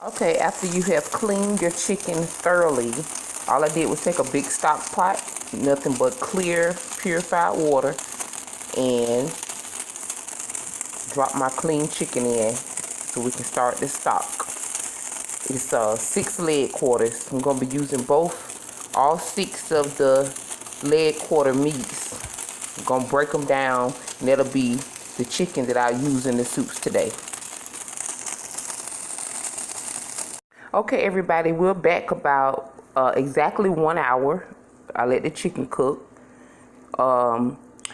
Okay, after you have cleaned your chicken thoroughly, all I did was take a big stock pot, nothing but clear, purified water, and drop my clean chicken in so we can start the stock. It's 6 leg quarters. I'm going to be using all 6 of the leg quarter meats. I'm going to break them down, and that'll be the chicken that I use in the soups today. Okay, everybody, we're back about exactly 1 hour. I let the chicken cook.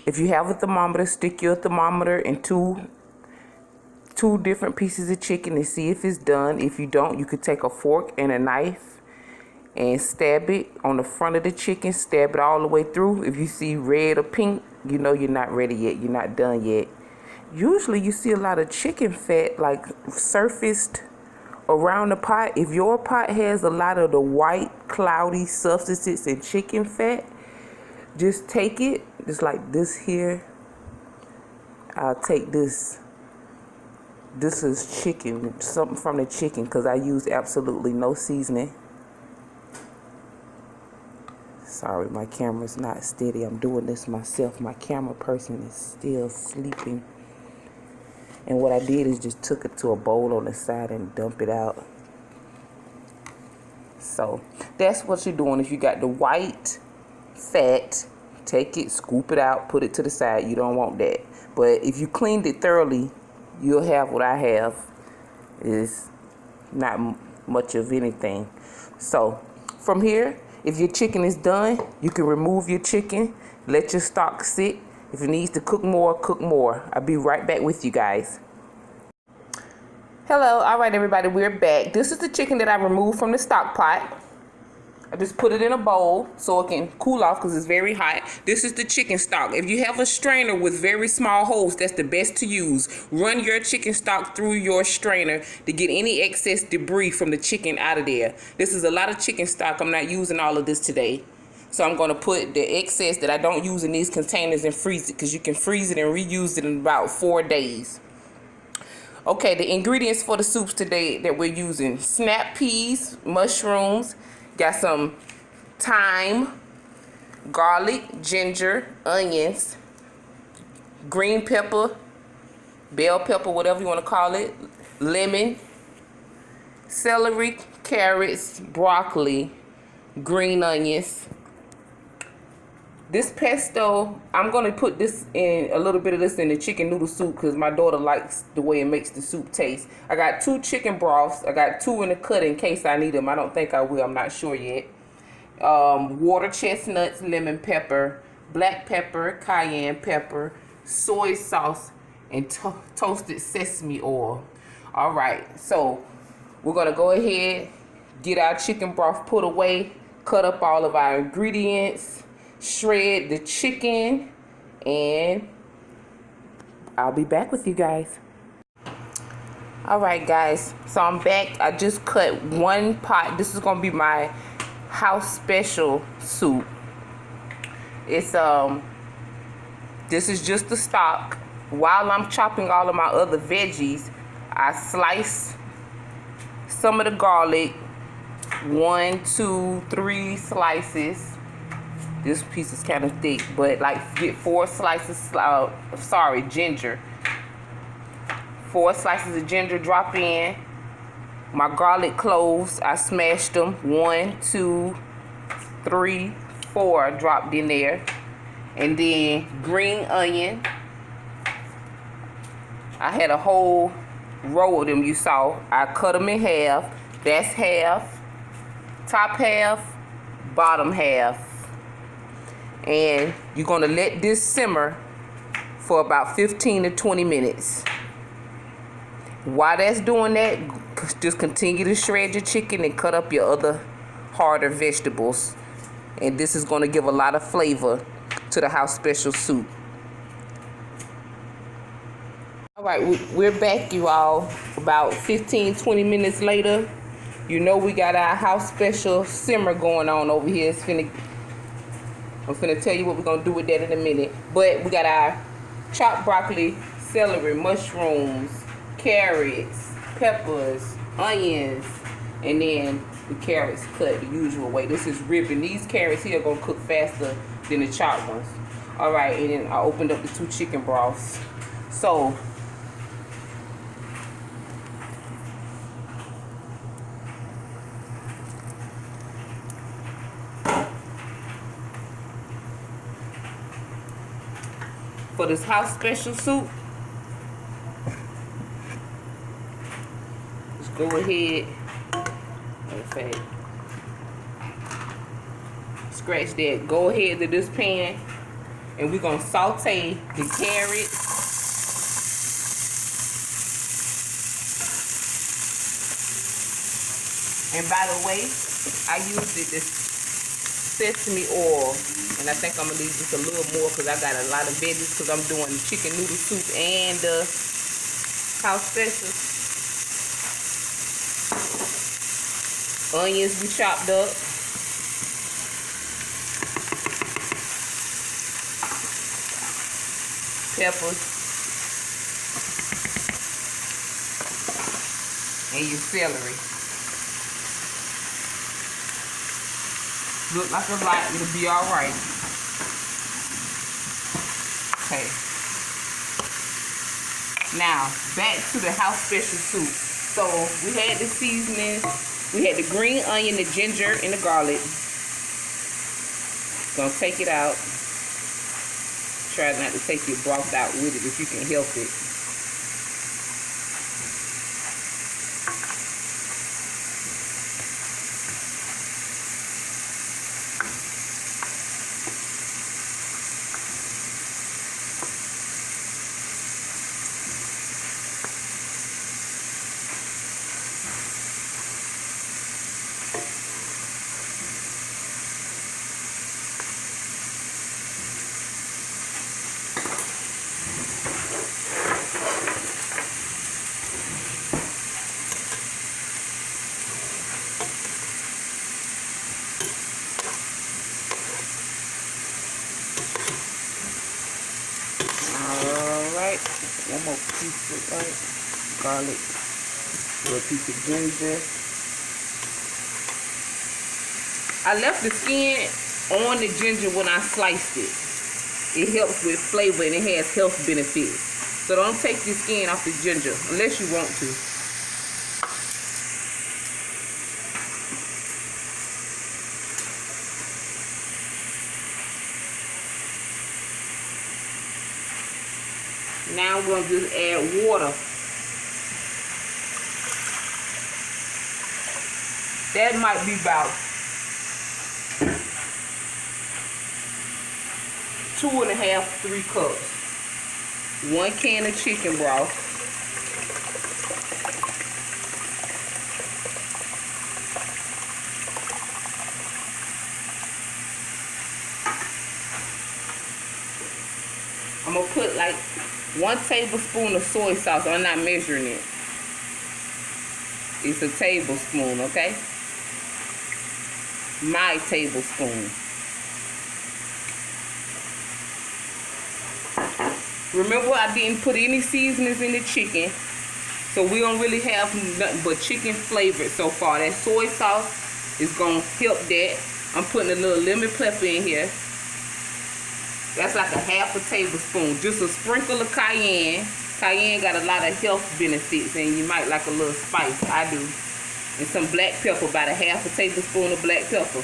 If you have a thermometer, stick your thermometer in two different pieces of chicken and see if it's done. If you don't, you could take a fork and a knife and stab it on the front of the chicken. Stab it all the way through. If you see red or pink, you know you're not ready yet. You're not done yet. Usually you see a lot of chicken fat like surfaced around the pot. If your pot has a lot of the white cloudy substances and chicken fat, just take it, just like this here. I'll take this. This is chicken, something from the chicken, because I use absolutely no seasoning. Sorry, my camera's not steady. I'm doing this myself. My camera person is still sleeping. And what I did is just took it to a bowl on the side and dump it out. So that's what you're doing. If you got the white fat, take it, scoop it out, put it to the side. You don't want that. But if you cleaned it thoroughly, you'll have what I have. Is not much of anything. So from here, if your chicken is done, you can remove your chicken, let your stock sit. If it needs to cook more, cook more. I'll be right back with you guys. Hello, all right, everybody, we're back. This is the chicken that I removed from the stock pot. I just put it in a bowl so it can cool off because it's very hot. This is the chicken stock. If you have a strainer with very small holes, that's the best to use. Run your chicken stock through your strainer to get any excess debris from the chicken out of there. This is a lot of chicken stock. I'm not using all of this today. So I'm going to put the excess that I don't use in these containers and freeze it, because you can freeze it and reuse it in about 4 days. Okay, the ingredients for the soups today that we're using: snap peas, mushrooms, got some thyme, garlic, ginger, onions, green pepper, bell pepper, whatever you want to call it, lemon, celery, carrots, broccoli, green onions. This pesto, I'm going to put this in, a little bit of this in the chicken noodle soup because my daughter likes the way it makes the soup taste. I got 2 chicken broths. I got 2 in the cut in case I need them. I don't think I will. I'm not sure yet. Water chestnuts, lemon pepper, black pepper, cayenne pepper, soy sauce, and toasted sesame oil. All right, so we're going to go ahead, get our chicken broth put away, cut up all of our ingredients, shred the chicken, and I'll be back with you guys. All right, guys, so I'm back. I just cut 1 pot. This is gonna be my house special soup. It's this is just the stock. While I'm chopping all of my other veggies, I slice some of the garlic, 1, 2, 3 slices. This piece is kind of thick, but like get 4 slices, ginger. 4 slices of ginger, drop in. My garlic cloves, I smashed them. 1, 2, 3, 4 dropped in there. And then green onion. I had a whole row of them you saw. I cut them in half. That's half, top half, bottom half. And you're going to let this simmer for about 15 to 20 minutes. While that's doing that, just continue to shred your chicken and cut up your other harder vegetables. And this is going to give a lot of flavor to the house special soup. All right, we're back, you all. About 15-20 minutes later, you know we got our house special simmer going on over here. I'm finna tell you what we're gonna do with that in a minute. But we got our chopped broccoli, celery, mushrooms, carrots, peppers, onions, and then the carrots cut the usual way. This is ribbon. These carrots here are gonna cook faster than the chopped ones. All right, and then I opened up the 2 chicken broths. So for this house special soup, just go ahead, matter of fact, scratch that, go ahead to this pan, and we're gonna saute the carrots, and by the way, I used this sesame oil, and I think I'm gonna leave just a little more because I got a lot of veggies because I'm doing chicken noodle soup and house special. Onions we chopped up. Peppers. And your celery. Look like a lot, it'll be alright. Okay. Now, back to the house special soup. So, we had the seasoning. We had the green onion, the ginger, and the garlic. Gonna take it out. Try not to take your broth out with it if you can help it. One more piece of garlic, a little piece of ginger. I left the skin on the ginger when I sliced it. It helps with flavor and it has health benefits. So don't take the skin off the ginger unless you want to. Now we're going to just add water. That might be about 2.5, 3 cups. 1 can of chicken broth. I'm going to put like 1 tablespoon of soy sauce. I'm not measuring it. It's a tablespoon, okay? My tablespoon. Remember, I didn't put any seasonings in the chicken, so we don't really have nothing but chicken flavored so far. That soy sauce is gonna help that. I'm putting a little lemon pepper in here. That's like a 1/2 tablespoon. Just a sprinkle of cayenne. Cayenne got a lot of health benefits, and you might like a little spice. I do. And some black pepper, about a 1/2 tablespoon of black pepper.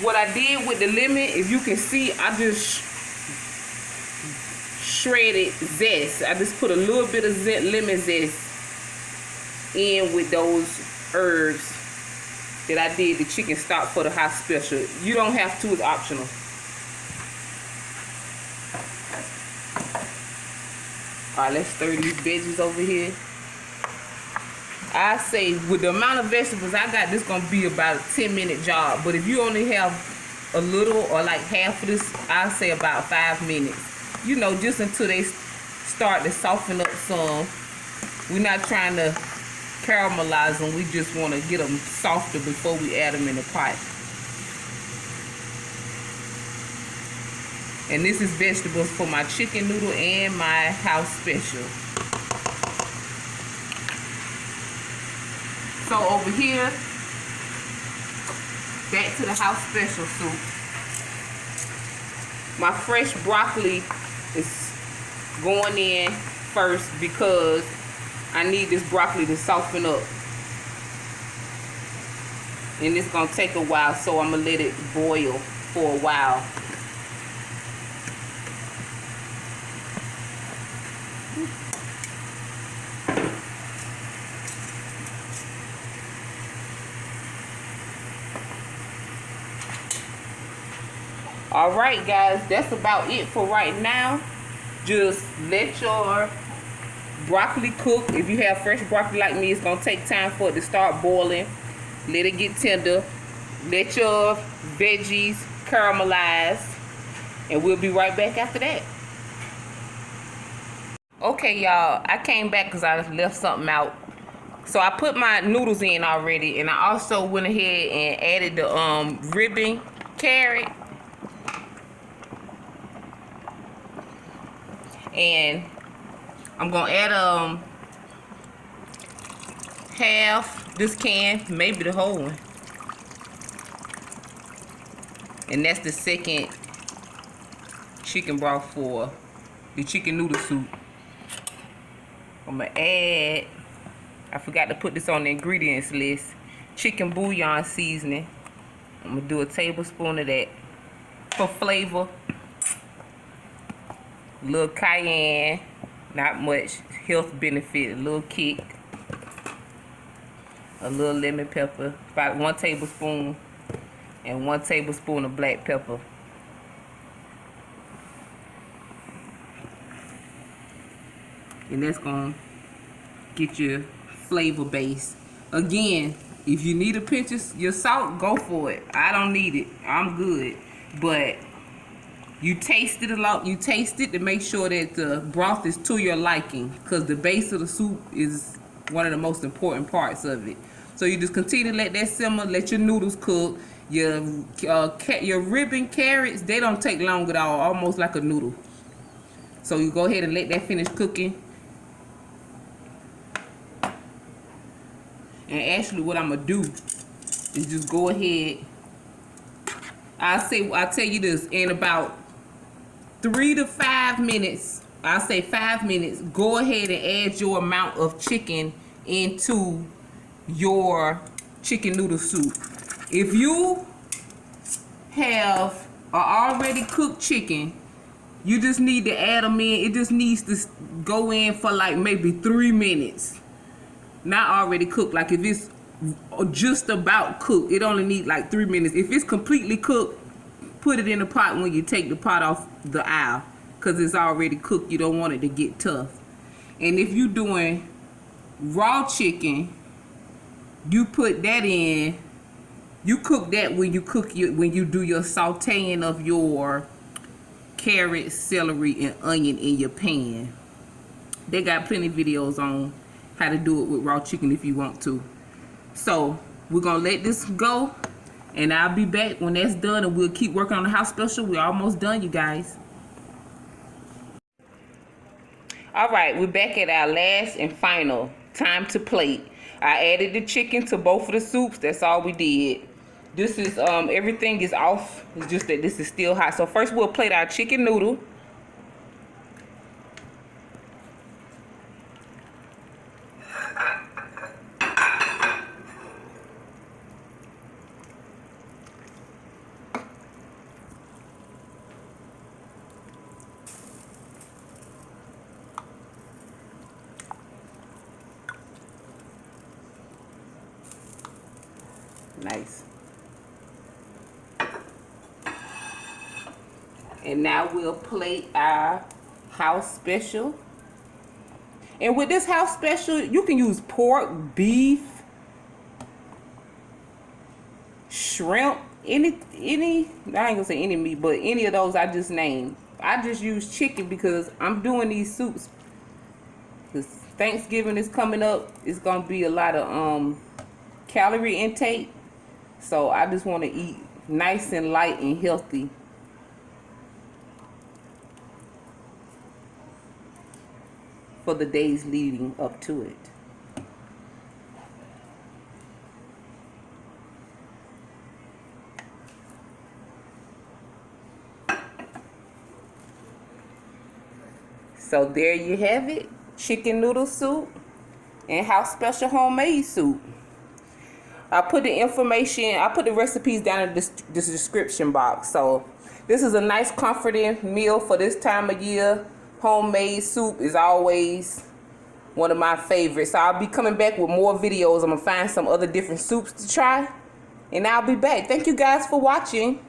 What I did with the lemon, if you can see, I just shredded zest. I just put a little bit of lemon zest in with those herbs that I did the chicken stock for the hot special. You don't have to, it's optional. Alright, let's stir these veggies over here. I say with the amount of vegetables I got, this gonna be about a 10-minute job. But if you only have a little or like half of this, I'll say about 5 minutes. You know, just until they start to soften up some. We're not trying to caramelize them. We just want to get them softer before we add them in the pot. And this is vegetables for my chicken noodle and my house special. So over here, back to the house special soup. My fresh broccoli is going in first because I need this broccoli to soften up. And it's gonna take a while, so I'm gonna let it boil for a while. All right, guys, that's about it for right now. Just let your broccoli cook. If you have fresh broccoli like me, it's gonna take time for it to start boiling. Let it get tender. Let your veggies caramelize, and we'll be right back after that. Okay, y'all, I came back because I left something out. So I put my noodles in already, and I also went ahead and added the ribbon carrot. And I'm gonna add half this can, maybe the whole one. And that's the second chicken broth for the chicken noodle soup. I'm gonna add, I forgot to put this on the ingredients list, chicken bouillon seasoning. I'm gonna do a tablespoon of that for flavor. A little cayenne, not much, health benefit, a little kick. A little lemon pepper, about 1 tablespoon, and 1 tablespoon of black pepper. And that's gonna get your flavor base. Again, if you need a pinch of your salt, go for it. I don't need it, I'm good. But you taste it a lot. You taste it to make sure that the broth is to your liking, because the base of the soup is one of the most important parts of it. So you just continue to let that simmer, let your noodles cook. Your ribbon carrots, they don't take long at all, almost like a noodle. So you go ahead and let that finish cooking. And actually what I'm gonna do is just go ahead. I'll tell you this, in about 3 to 5 minutes, I'll say 5 minutes, go ahead and add your amount of chicken into your chicken noodle soup. If you have an already cooked chicken, you just need to add them in. It just needs to go in for like maybe 3 minutes. Not already cooked. Like if it's just about cooked, it only needs like 3 minutes. If it's completely cooked, put it in the pot when you take the pot off the aisle, because it's already cooked. You don't want it to get tough. And if you're doing raw chicken, you put that in. You cook that when you do your sauteing of your carrot, celery, and onion in your pan. They got plenty of videos on how to do it with raw chicken if you want to. So we're gonna let this go, and I'll be back when that's done, and we'll keep working on the house special. We're almost done, you guys. All right, we're back at our last and final time to plate. I added the chicken to both of the soups. That's all we did. This is everything is off. It's just that this is still hot. So first we'll plate our chicken noodle. Nice. And now we'll plate our house special. And with this house special, you can use pork, beef, shrimp, any I ain't gonna say any meat, but any of those I just named. I just use chicken because I'm doing these soups because Thanksgiving is coming up. It's gonna be a lot of calorie intake. So I just want to eat nice and light and healthy. for the days leading up to it. So there you have it, chicken noodle soup and house special homemade soup. I put the recipes down in this description box. So this is a nice comforting meal for this time of year. Homemade soup is always one of my favorites. So I'll be coming back with more videos. I'm gonna find some other different soups to try, and I'll be back. Thank you guys for watching.